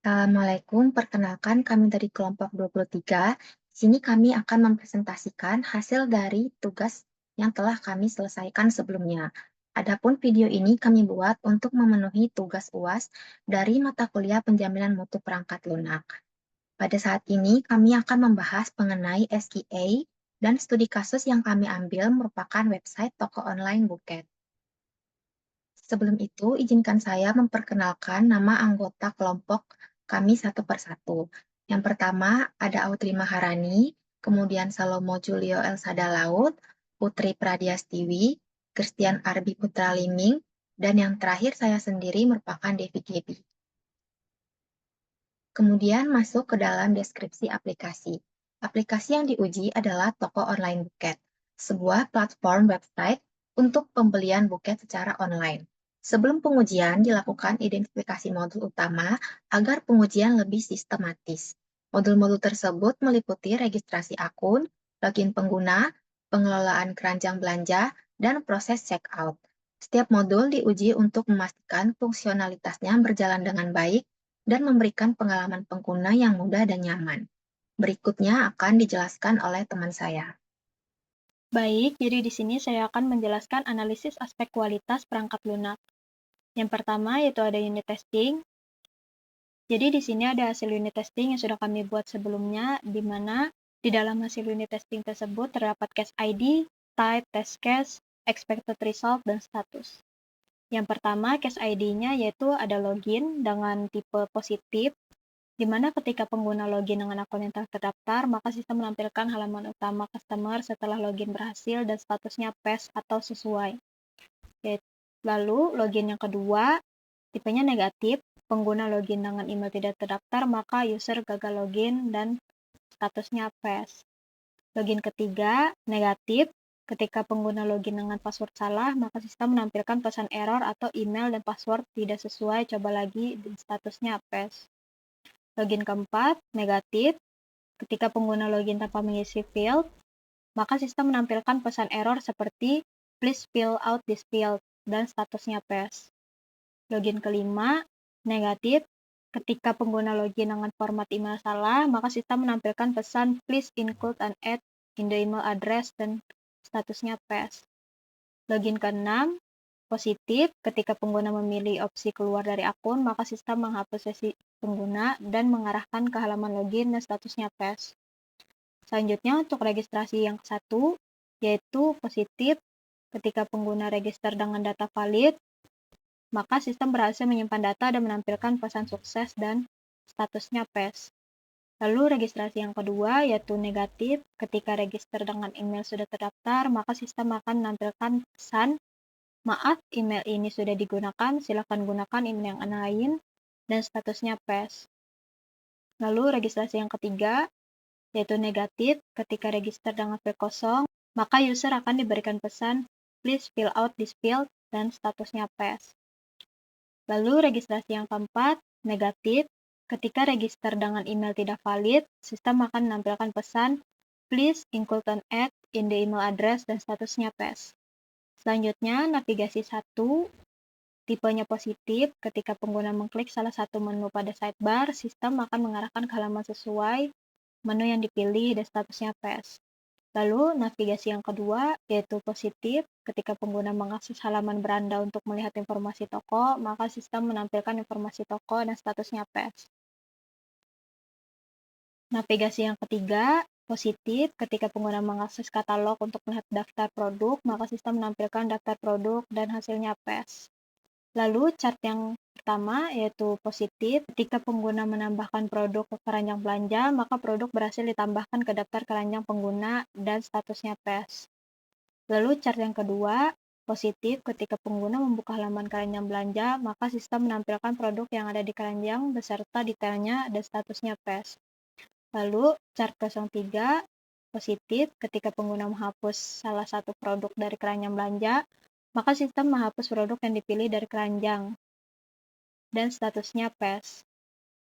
Assalamualaikum, perkenalkan kami dari kelompok 23. Di sini kami akan mempresentasikan hasil dari tugas yang telah kami selesaikan sebelumnya. Adapun video ini kami buat untuk memenuhi tugas UAS dari mata kuliah penjaminan mutu perangkat lunak. Pada saat ini kami akan membahas mengenai SEA dan studi kasus yang kami ambil merupakan website toko online Buket. Sebelum itu, izinkan saya memperkenalkan nama anggota kelompok kami satu persatu. Yang pertama ada Audrey Maharani, kemudian Salomo Julio Elsada Laut, Putri Pradiastiwi, Christian Arbi Putra Liming, dan yang terakhir saya sendiri merupakan Devi Gebi. Kemudian masuk ke dalam deskripsi aplikasi. Aplikasi yang diuji adalah toko online buket, sebuah platform website untuk pembelian buket secara online. Sebelum pengujian, dilakukan identifikasi modul utama agar pengujian lebih sistematis. Modul-modul tersebut meliputi registrasi akun, login pengguna, pengelolaan keranjang belanja, dan proses checkout. Setiap modul diuji untuk memastikan fungsionalitasnya berjalan dengan baik dan memberikan pengalaman pengguna yang mudah dan nyaman. Berikutnya akan dijelaskan oleh teman saya. Baik, jadi di sini saya akan menjelaskan analisis aspek kualitas perangkat lunak. Yang pertama yaitu ada unit testing. Jadi di sini ada hasil unit testing yang sudah kami buat sebelumnya, di mana di dalam hasil unit testing tersebut terdapat case ID, type, test case, expected result, dan status. Yang pertama, case ID-nya yaitu ada login dengan tipe positif, di mana ketika pengguna login dengan akun yang telah terdaftar, maka sistem menampilkan halaman utama customer setelah login berhasil dan statusnya pass atau sesuai. Lalu, login yang kedua, tipenya negatif, pengguna login dengan email tidak terdaftar, maka user gagal login dan statusnya pass. Login ketiga, negatif, ketika pengguna login dengan password salah, maka sistem menampilkan pesan error atau email dan password tidak sesuai, coba lagi, dan statusnya pass. Login keempat, negatif, ketika pengguna login tanpa mengisi field, maka sistem menampilkan pesan error seperti please fill out this field dan statusnya pass. Login kelima, negatif, ketika pengguna login dengan format email salah, maka sistem menampilkan pesan please include an ad in the email address dan statusnya pass. Login keenam, positif, ketika pengguna memilih opsi keluar dari akun, maka sistem menghapus sesi pengguna dan mengarahkan ke halaman login dan statusnya pass. Selanjutnya untuk registrasi yang ke-1, yaitu positif, ketika pengguna register dengan data valid, maka sistem berhasil menyimpan data dan menampilkan pesan sukses dan statusnya pass. Lalu registrasi yang kedua yaitu negatif, ketika register dengan email sudah terdaftar, maka sistem akan menampilkan pesan, maaf email ini sudah digunakan, silakan gunakan email yang lain, dan statusnya pass. Lalu registrasi yang ketiga yaitu negatif, ketika register dengan file kosong, maka user akan diberikan pesan please fill out this field dan statusnya pass. Lalu registrasi yang keempat, negatif, ketika register dengan email tidak valid, sistem akan menampilkan pesan please include an ad in the email address dan statusnya pass. Selanjutnya, navigasi 1, tipenya positif, ketika pengguna mengklik salah satu menu pada sidebar, sistem akan mengarahkan ke halaman sesuai menu yang dipilih dan statusnya pass. Lalu, navigasi yang kedua, yaitu positif, ketika pengguna mengakses halaman beranda untuk melihat informasi toko, maka sistem menampilkan informasi toko dan statusnya pass. Navigasi yang ketiga, positif, ketika pengguna mengakses katalog untuk melihat daftar produk, maka sistem menampilkan daftar produk dan hasilnya pass. Lalu, chart yang pertama yaitu positif, ketika pengguna menambahkan produk ke keranjang belanja, maka produk berhasil ditambahkan ke daftar keranjang pengguna dan statusnya pass. Lalu chart yang kedua, positif, ketika pengguna membuka halaman keranjang belanja, maka sistem menampilkan produk yang ada di keranjang beserta detailnya dan statusnya pass. Lalu chart 03, positif, ketika pengguna menghapus salah satu produk dari keranjang belanja, maka sistem menghapus produk yang dipilih dari keranjang dan statusnya pass.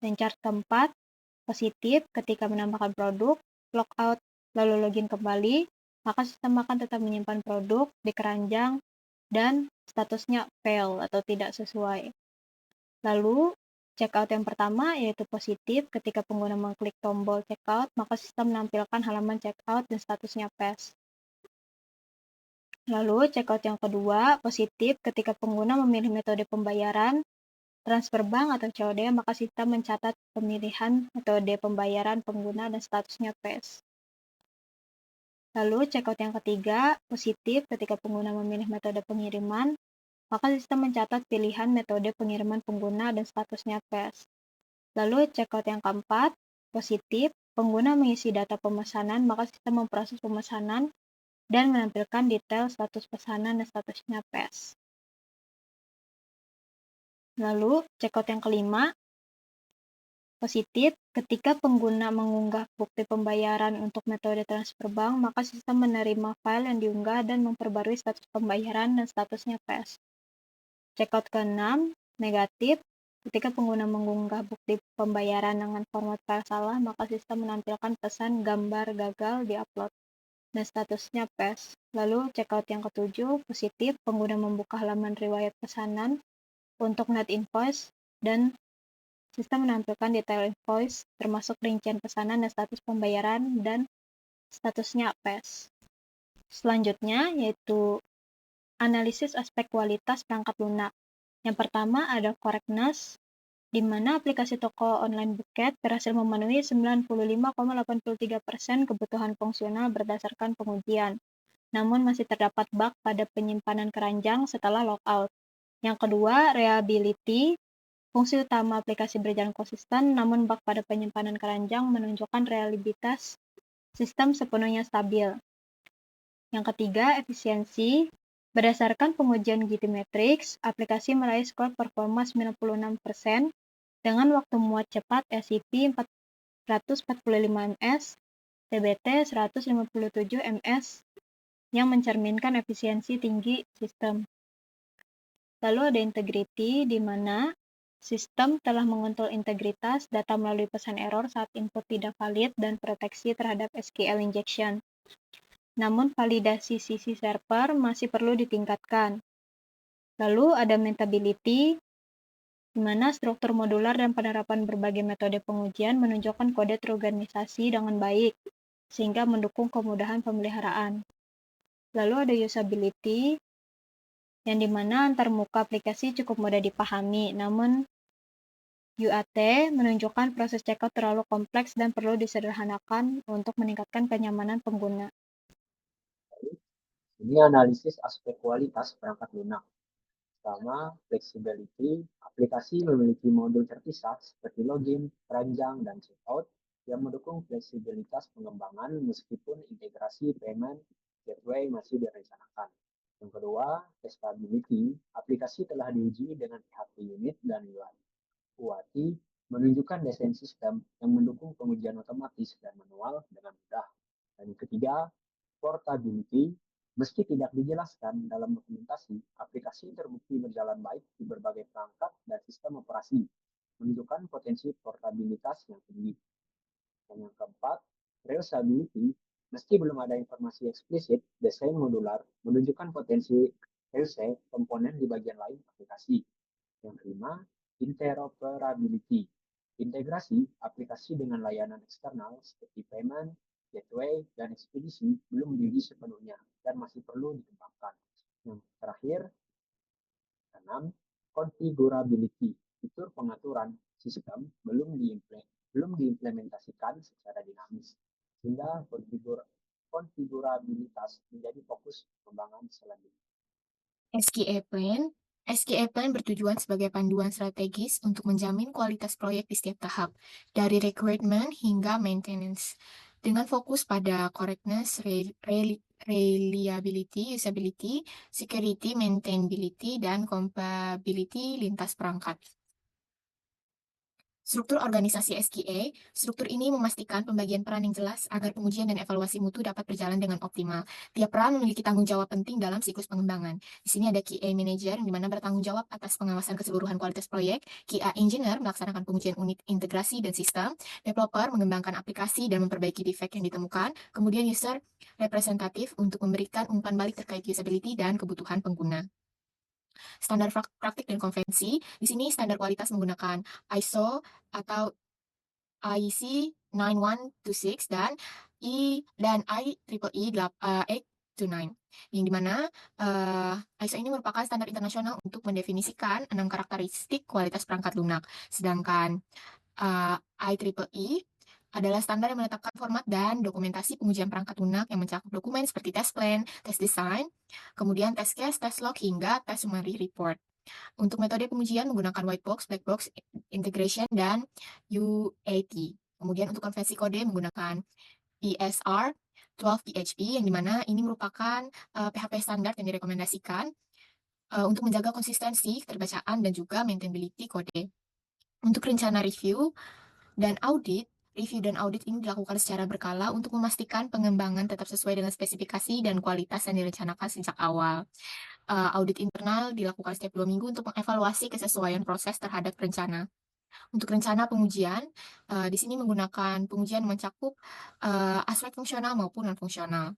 Dan chart keempat, positif, ketika menambahkan produk, logout, lalu login kembali, maka sistem akan tetap menyimpan produk di keranjang dan statusnya fail atau tidak sesuai. Lalu, Checkout yang pertama yaitu positif. Ketika pengguna mengklik tombol checkout, maka sistem menampilkan halaman checkout dan statusnya pass. Lalu, checkout yang kedua, positif. Ketika pengguna memilih metode pembayaran, transfer bank atau COD, maka sistem mencatat pemilihan metode pembayaran pengguna dan statusnya pass. Lalu, checkout yang ketiga, positif. Ketika pengguna memilih metode pengiriman, maka sistem mencatat pilihan metode pengiriman pengguna dan statusnya pass. Lalu, checkout yang keempat, positif. Pengguna mengisi data pemesanan, maka sistem memproses pemesanan dan menampilkan detail status pesanan dan statusnya pass. Lalu, checkout yang kelima, positif. Ketika pengguna mengunggah bukti pembayaran untuk metode transfer bank, maka sistem menerima file yang diunggah dan memperbarui status pembayaran dan statusnya pass. Checkout ke-6, negatif. Ketika pengguna mengunggah bukti pembayaran dengan format file salah, maka sistem menampilkan pesan gambar gagal di-upload dan statusnya pass. Lalu, checkout yang ketujuh, positif. Pengguna membuka halaman riwayat pesanan untuk net invoice dan sistem menampilkan detail invoice, termasuk rincian pesanan dan status pembayaran dan statusnya pass. Selanjutnya, yaitu analisis aspek kualitas perangkat lunak. Yang pertama ada correctness, di mana aplikasi toko online Buket berhasil memenuhi 95,83% kebutuhan fungsional berdasarkan pengujian. Namun masih terdapat bug pada penyimpanan keranjang setelah logout. Yang kedua, reliability. Fungsi utama aplikasi berjalan konsisten, namun bug pada penyimpanan keranjang menunjukkan reliabilitas sistem sepenuhnya stabil. Yang ketiga, efisiensi. Berdasarkan pengujian GTmetrix, aplikasi meraih skor performa 96% dengan waktu muat cepat SCP 445 ms, TBT 157 ms, yang mencerminkan efisiensi tinggi sistem. Lalu ada integrity, di mana sistem telah mengontrol integritas data melalui pesan error saat input tidak valid dan proteksi terhadap SQL injection. Namun validasi sisi server masih perlu ditingkatkan. Lalu ada maintainability, di mana struktur modular dan penerapan berbagai metode pengujian menunjukkan kode terorganisasi dengan baik, sehingga mendukung kemudahan pemeliharaan. Lalu ada usability, yang dimana antarmuka aplikasi cukup mudah dipahami, namun UAT menunjukkan proses checkout terlalu kompleks dan perlu disederhanakan untuk meningkatkan kenyamanan pengguna. Ini analisis aspek kualitas perangkat lunak. Pertama, flexibility. Aplikasi memiliki modul terpisah seperti login, keranjang, dan checkout yang mendukung fleksibilitas pengembangan meskipun integrasi payment gateway masih direncanakan. Yang kedua, testability. Aplikasi telah diuji dengan PHP unit dan UAT menunjukkan desain sistem yang mendukung pengujian otomatis dan manual dengan mudah. Dan yang ketiga, portability. Meski tidak dijelaskan dalam dokumentasi, aplikasi terbukti berjalan baik di berbagai perangkat dan sistem operasi, menunjukkan potensi portabilitas yang tinggi. Dan yang keempat, reusability. Meski belum ada informasi eksplisit, desain modular menunjukkan potensi reuse komponen di bagian lain aplikasi. Yang kelima, interoperability. Integrasi aplikasi dengan layanan eksternal seperti payment, gateway, dan ekspedisi belum diuji sepenuhnya dan masih perlu dikembangkan. Yang terakhir, 6. Configurability. Fitur pengaturan sistem belum diimplementasikan secara dinamis, sehingga konfigurabilitas menjadi fokus pengembangan selanjutnya. SQA Plan. SQA Plan bertujuan sebagai panduan strategis untuk menjamin kualitas proyek di setiap tahap, dari requirement hingga maintenance, dengan fokus pada correctness, reliability, usability, security, maintainability, dan compatibility lintas perangkat. Struktur organisasi SQA. Struktur ini memastikan pembagian peran yang jelas agar pengujian dan evaluasi mutu dapat berjalan dengan optimal. Tiap peran memiliki tanggung jawab penting dalam siklus pengembangan. Di sini ada QA Manager, yang dimana bertanggung jawab atas pengawasan keseluruhan kualitas proyek, QA Engineer melaksanakan pengujian unit integrasi dan sistem, developer mengembangkan aplikasi dan memperbaiki defek yang ditemukan, kemudian user representatif untuk memberikan umpan balik terkait usability dan kebutuhan pengguna. Standar praktik dan konvensi, di sini standar kualitas menggunakan ISO atau IEC 9126 dan IEEE 829, yang dimana ISO ini merupakan standar internasional untuk mendefinisikan 6 karakteristik kualitas perangkat lunak, sedangkan IEEE adalah standar yang menetapkan format dan dokumentasi pengujian perangkat lunak yang mencakup dokumen seperti test plan, test design, kemudian test case, test log, hingga test summary report. Untuk metode pengujian menggunakan white box, black box, integration, dan UAT. Kemudian untuk konvensi kode menggunakan ESR 12 PHP, yang dimana ini merupakan PHP standar yang direkomendasikan untuk menjaga konsistensi, keterbacaan, dan juga maintainability kode. Untuk rencana review dan audit ini dilakukan secara berkala untuk memastikan pengembangan tetap sesuai dengan spesifikasi dan kualitas yang direncanakan sejak awal. Audit internal dilakukan setiap 2 minggu untuk mengevaluasi kesesuaian proses terhadap rencana. Untuk rencana pengujian, di sini menggunakan pengujian mencakup aspek fungsional maupun non-fungsional.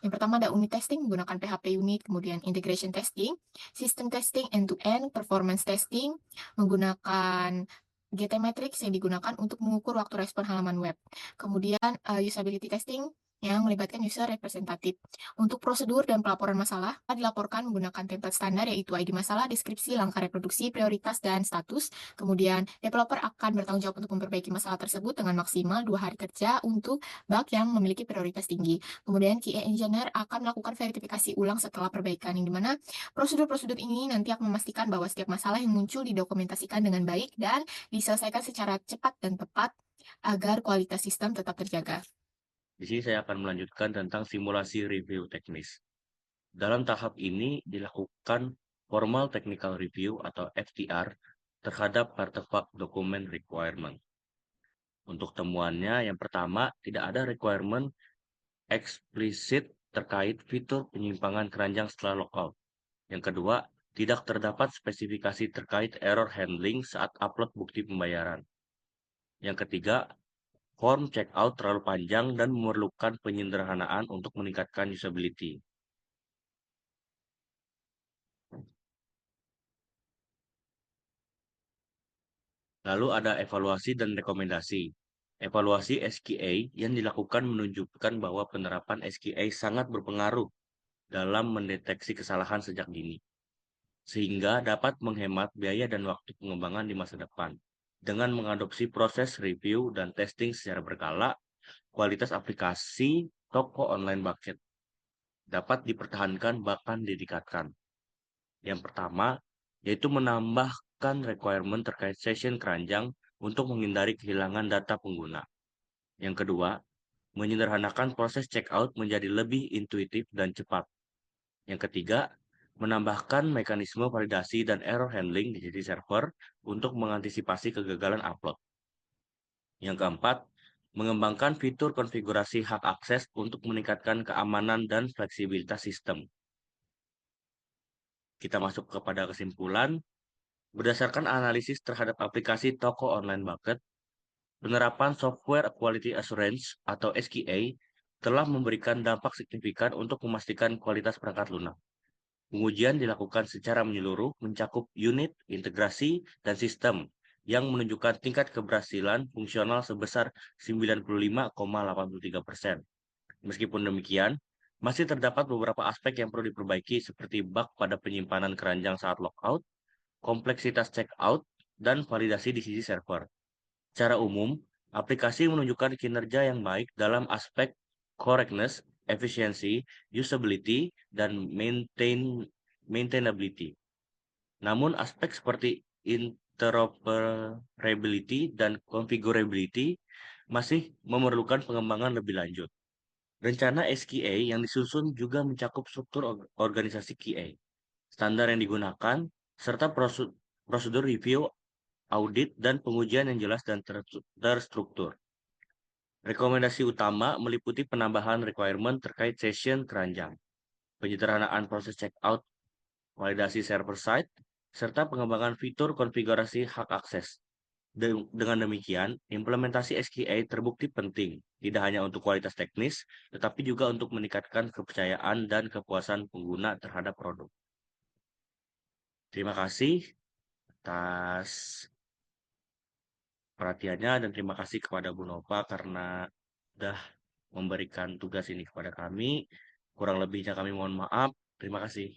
Yang pertama ada unit testing menggunakan PHP unit, kemudian integration testing, system testing end-to-end, performance testing menggunakan GT Matrix yang digunakan untuk mengukur waktu respon halaman web. Kemudian usability testing yang melibatkan user representatif. Untuk prosedur dan pelaporan masalah, dilaporkan menggunakan template standar yaitu ID masalah, deskripsi, langkah reproduksi, prioritas, dan status. Kemudian developer akan bertanggung jawab untuk memperbaiki masalah tersebut dengan maksimal 2 hari kerja untuk bug yang memiliki prioritas tinggi. Kemudian QA Engineer akan melakukan verifikasi ulang setelah perbaikan, yang dimana prosedur-prosedur ini nanti akan memastikan bahwa setiap masalah yang muncul didokumentasikan dengan baik dan diselesaikan secara cepat dan tepat agar kualitas sistem tetap terjaga. Di sini saya akan melanjutkan tentang simulasi review teknis. Dalam tahap ini dilakukan formal technical review atau FTR terhadap artefak dokumen requirement. Untuk temuannya, yang pertama, tidak ada requirement eksplisit terkait fitur penyimpangan keranjang setelah logout. Yang kedua, tidak terdapat spesifikasi terkait error handling saat upload bukti pembayaran. Yang ketiga, form checkout terlalu panjang dan memerlukan penyederhanaan untuk meningkatkan usability. Lalu ada evaluasi dan rekomendasi. Evaluasi SQA yang dilakukan menunjukkan bahwa penerapan SQA sangat berpengaruh dalam mendeteksi kesalahan sejak dini, sehingga dapat menghemat biaya dan waktu pengembangan di masa depan. Dengan mengadopsi proses review dan testing secara berkala, kualitas aplikasi toko online bucket dapat dipertahankan bahkan ditingkatkan. Yang pertama, yaitu menambahkan requirement terkait session keranjang untuk menghindari kehilangan data pengguna. Yang kedua, menyederhanakan proses checkout menjadi lebih intuitif dan cepat. Yang ketiga, menambahkan mekanisme validasi dan error handling di sisi server untuk mengantisipasi kegagalan upload. Yang keempat, mengembangkan fitur konfigurasi hak akses untuk meningkatkan keamanan dan fleksibilitas sistem. Kita masuk kepada kesimpulan. Berdasarkan analisis terhadap aplikasi toko online bucket, penerapan Software Quality Assurance atau SQA telah memberikan dampak signifikan untuk memastikan kualitas perangkat lunak. Pengujian dilakukan secara menyeluruh, mencakup unit, integrasi, dan sistem yang menunjukkan tingkat keberhasilan fungsional sebesar 95,83%. Meskipun demikian, masih terdapat beberapa aspek yang perlu diperbaiki seperti bug pada penyimpanan keranjang saat logout, kompleksitas checkout, dan validasi di sisi server. Secara umum, aplikasi menunjukkan kinerja yang baik dalam aspek correctness, efficiency, usability, dan maintainability. Namun, aspek seperti interoperability dan configurability masih memerlukan pengembangan lebih lanjut. Rencana SQA yang disusun juga mencakup struktur organisasi QA, standar yang digunakan, serta prosedur review, audit, dan pengujian yang jelas dan terstruktur. Rekomendasi utama meliputi penambahan requirement terkait session keranjang, penyederhanaan proses checkout, validasi server-side, serta pengembangan fitur konfigurasi hak akses. Dengan demikian, implementasi SQA terbukti penting, tidak hanya untuk kualitas teknis, tetapi juga untuk meningkatkan kepercayaan dan kepuasan pengguna terhadap produk. Terima kasih atas perhatiannya dan terima kasih kepada Bu Nova karena sudah memberikan tugas ini kepada kami. Kurang lebihnya kami mohon maaf. Terima kasih.